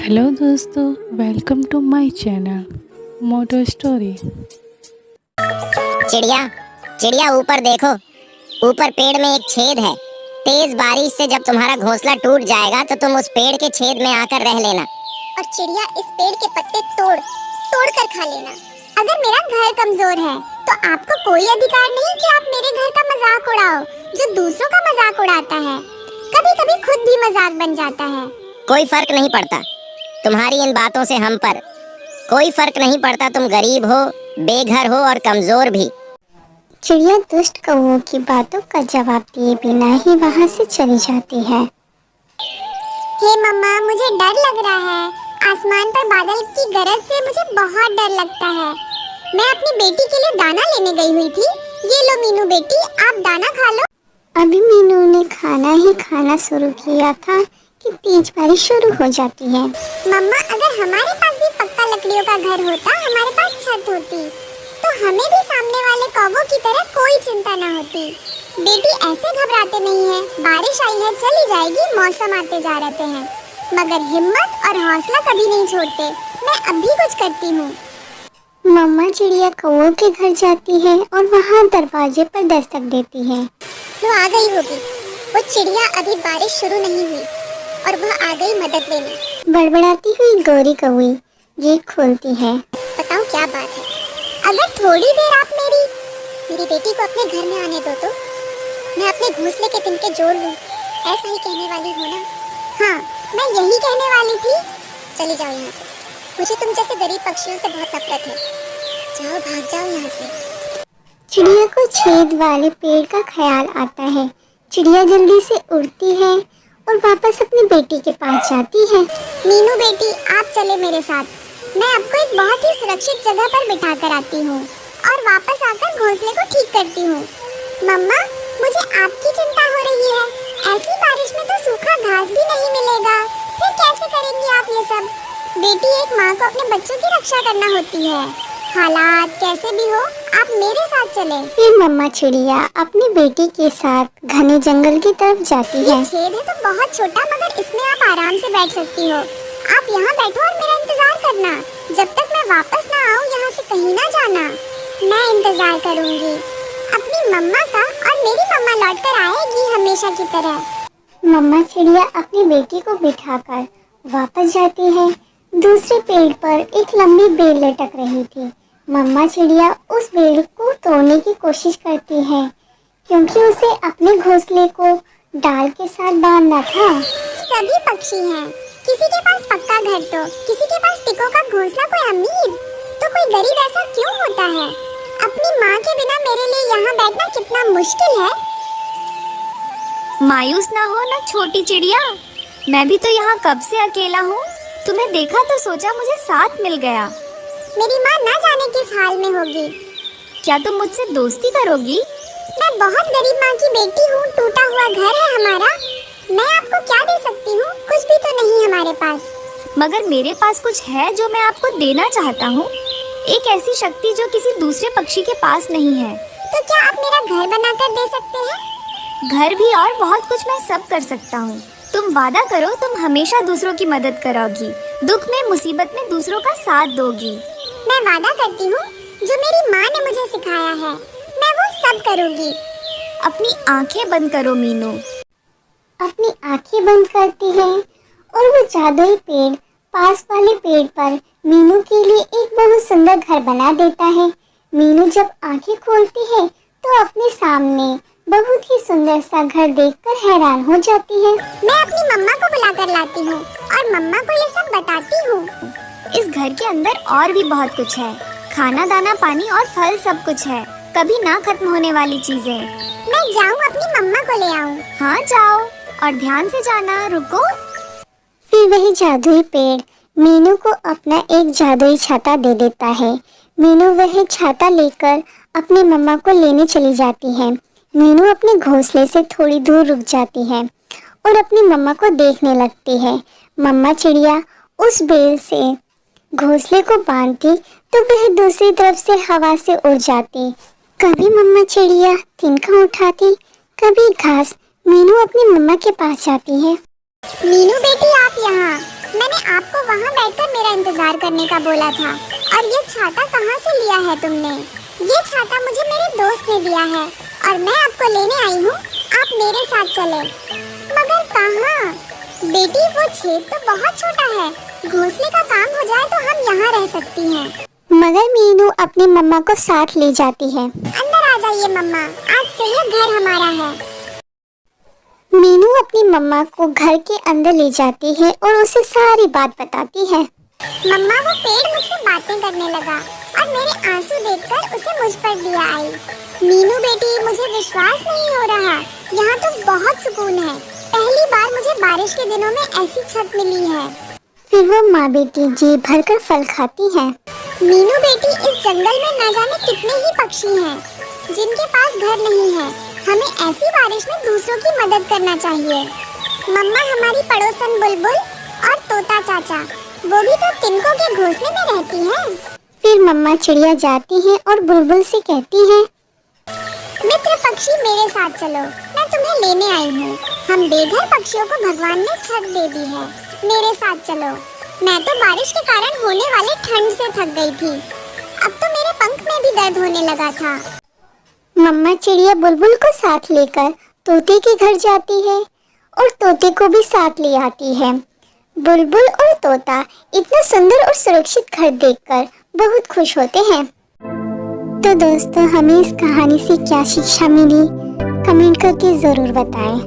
Hello दोस्तों, welcome to my channel Moto Story. चिड़िया चिड़िया ऊपर देखो। ऊपर पेड़ में एक छेद है। तेज बारिश से जब तुम्हारा घोंसला टूट जाएगा तो तुम उस पेड़ के छेद में आकर रह लेना। और चिड़िया इस पेड़ के पत्ते तोड़ तोड़ कर खा लेना। अगर मेरा घर कमजोर है तो आपको कोई अधिकार नहीं कि आप मेरे घर का मजाक उड़ाओ जो दूसरों का मजाक उड़ाता है। कभी कभी खुद भी मजाक बन जाता है। कोई फर्क नहीं पड़ता तुम्हारी इन बातों से हम पर। कोई फर्क नहीं पड़ता तुम गरीब हो, बेघर हो और कमजोर भी। चिड़िया दुष्ट कौओं की बातों का जवाब दिए बिना ही वहाँ से चली जाती है। हे मम्मा, मुझे डर लग रहा है। आसमान पर बादल की गरज से मुझे बहुत डर लगता है। मैं अपनी बेटी के लिए दाना लेने गई हुई थी। ये लो मीनू बेटी, आप दाना खा लो। अभी मीनू ने खाना शुरू किया था कि तेज बारिश शुरू हो जाती है। मम्मा, अगर हमारे पास भी पक्का लकड़ियों का घर होता, हमारे पास छत होती, तो हमें भी सामने वाले कौवों की तरह कोई चिंता न होती। बेटी, ऐसे घबराते नहीं है। बारिश आई है, चली जाएगी, मौसम आते जा रहते हैं, मगर हिम्मत और हौसला कभी नहीं छोड़ते। मैं अब भी कुछ करती हूँ। मम्मा चिड़िया कौओं के घर जाती है और वहाँ दरवाजे पर दस्तक देती है। वो आ गई होगी। वो चिड़िया, अभी बारिश शुरू नहीं हुई और वह आ गई मदद लेने। बड़बड़ाती हुई गौरी कौवी गेट खोलती है। बताओ क्या बात है? अगर थोड़ी देर आप मेरी बेटी को अपने घर में आने दो तो मैं अपने घोंसले के तिनके जोड़ लूं। ऐसा ही कहने वाली हो ना? हाँ, मैं यही कहने वाली थी। चली जाओ यहाँ से। मुझे तुम जैसे गरीब पक्षियों से बहुत नफरत है। जाओ, भाग जाओ यहाँ से। चिड़िया को छेद वाले पेड़ का ख्याल आता है। चिड़िया जल्दी से उड़ती है और वापस अपनी बेटी के पास जाती है। मीनू बेटी, आप चले मेरे साथ। मैं आपको एक बहुत ही सुरक्षित जगह पर बिठा कर आती हूँ और वापस आकर घोंसले को ठीक करती हूँ। मम्मा, मुझे आपकी चिंता हो रही है। ऐसी बारिश में तो सूखा घास भी नहीं मिलेगा। फिर कैसे करेंगी आप ये सब? बेटी, एक माँ को अपने बच्चों की रक्षा करना होती है। हालात कैसे भी हो, आप मेरे साथ चलें। फिर मम्मा चिड़िया अपनी बेटी के साथ घने जंगल की तरफ जाती है। ये छेद है तो बहुत छोटा, मगर इसमें आप आराम से बैठ सकती हो। आप यहाँ बैठो और मेरा इंतजार करना। जब तक मैं वापस ना आऊँ, यहाँ से कहीं ना जाना। मैं इंतजार करूँगी अपनी मम्मा का, और मेरी मम्मा लौट कर आएगी हमेशा की तरह। मम्मा चिड़िया अपनी बेटी को बिठाकर वापस जाती है। दूसरे पेड़ पर एक लंबी बेल लटक रही थी। मम्मा चिड़िया उस बेल को तोड़ने की कोशिश करती है क्योंकि उसे अपने घोंसले को डाल के साथ बांधना था। सभी पक्षी हैं। किसी के पास पक्का घर तो किसी के पास टिकों का घोंसला। कोई अमीर तो कोई गरीब, ऐसा क्यों होता है? अपनी माँ के बिना मेरे लिए यहाँ बैठना कितना मुश्किल है। मायूस ना हो ना छोटी चिड़िया, मैं भी तो यहाँ कब से अकेला हूँ। तुम्हें देखा तो सोचा मुझे साथ मिल गया। मेरी माँ ना जाने किस हाल में होगी। क्या तुम मुझसे दोस्ती करोगी? मैं बहुत गरीब माँ की बेटी हूँ। टूटा हुआ घर है हमारा। मैं आपको क्या दे सकती हूँ? कुछ भी तो नहीं हमारे पास। मगर मेरे पास कुछ है जो मैं आपको देना चाहता हूँ। एक ऐसी शक्ति जो किसी दूसरे पक्षी के पास नहीं है। तो क्या आप मेरा घर बनाकर दे सकते हैं? घर भी और बहुत कुछ मैं सब कर सकता हूँ। तुम वादा करो, तुम हमेशा दूसरों की मदद करोगी, दुख में मुसीबत में दूसरों का साथ दोगी। मैं वादा करती हूँ, जो मेरी माँ ने मुझे सिखाया है, मैं वो सब करूँगी। अपनी आंखें बंद करो मीनू। अपनी आंखें बंद करती है और वो जादुई पेड़ पास वाले पेड़ पर मीनू के लिए एक बहुत सुंदर घर बना देता है। मीनू जब आंखें खोलती है तो अपने सामने बहुत ही सुंदर सा घर देखकर हैरान हो जाती है। मैं अपनी मम्मा को बुलाकर लाती हूँ और मम्मा को ये सब बताती हूँ। इस घर के अंदर और भी बहुत कुछ है। खाना, दाना, पानी और फल, सब कुछ है। कभी ना खत्म होने वाली चीजें। मैं जाऊँ अपनी मम्मा को ले आऊँ? हाँ जाओ, और ध्यान से जाना। रुको। फिर वही जादुई पेड़ मीनू को अपना एक जादुई छाता दे देता है। मीनू वह छाता लेकर अपनी मम्मा को लेने चली जाती है। मीनू अपने घोंसले से थोड़ी दूर रुक जाती है और अपनी मम्मा को देखने लगती है। मम्मा चिड़िया उस बेल से घोंसले को बांधती तो वह दूसरी तरफ से हवा से उड़ जाती। कभी मम्मा चिड़िया तिनका उठाती, कभी घास। मीनू अपनी मम्मा के पास जाती है। मीनू बेटी, आप यहाँ। मैंने आपको वहाँ बैठकर मेरा इंतजार करने का बोला था। और ये छाता कहाँ से लिया है तुमने? ये छाता मुझे मेरे दोस्त ने दिया है और मैं आपको लेने आई हूँ। आप मेरे साथ चले। मगर कहाँ? बेटी, वो छेद तो बहुत छोटा है। घोंसले का काम हो जाए तो हम यहाँ रह सकती हैं। मगर मीनू अपनी मम्मा को साथ ले जाती है। अंदर आ जाइए मम्मा, आज से ये घर हमारा है। मीनू अपनी मम्मा को घर के अंदर ले जाती है और उसे सारी बात बताती है। मम्मा, वो पेड़ मुझसे बातें करने लगा और मेरे आंसू देखकर उसे मुझ पर दया आई। मीनू बेटी, मुझे विश्वास नहीं हो रहा, यहाँ तो बहुत सुकून है। पहली बार मुझे बारिश के दिनों में ऐसी छत मिली है। फिर वो माँ बेटी जी भरकर फल खाती हैं। मीनू बेटी, इस जंगल में न जाने कितने ही पक्षी हैं जिनके पास घर नहीं है। हमें ऐसी बारिश में दूसरों की मदद करना चाहिए। मम्मा, हमारी पड़ोसन बुलबुल और तोता चाचा, वो भी तो तिनकों के घोंसले में रहती हैं। फिर मम्मा चिड़िया जाती हैं और बुलबुल से कहती हैं, मित्र पक्षी, मेरे साथ चलो, मैं तुम्हें लेने आई हूँ। हम बेघर पक्षियों को भगवान ने छत दे दी है। मेरे साथ चलो। मैं तो बारिश के कारण होने वाली ठंड से थक गई थी। अब तो मेरे पंख में भी दर्द होने लगा था। मम्मा चिड़िया बुलबुल को साथ लेकर तोते के घर जाती है और तोते को भी साथ ले आती है। बुलबुल और तोता इतना सुंदर और सुरक्षित घर देखकर बहुत खुश होते हैं। तो दोस्तों, हमें इस कहानी से क्या शिक्षा मिली, कमेंट करके ज़रूर बताएं।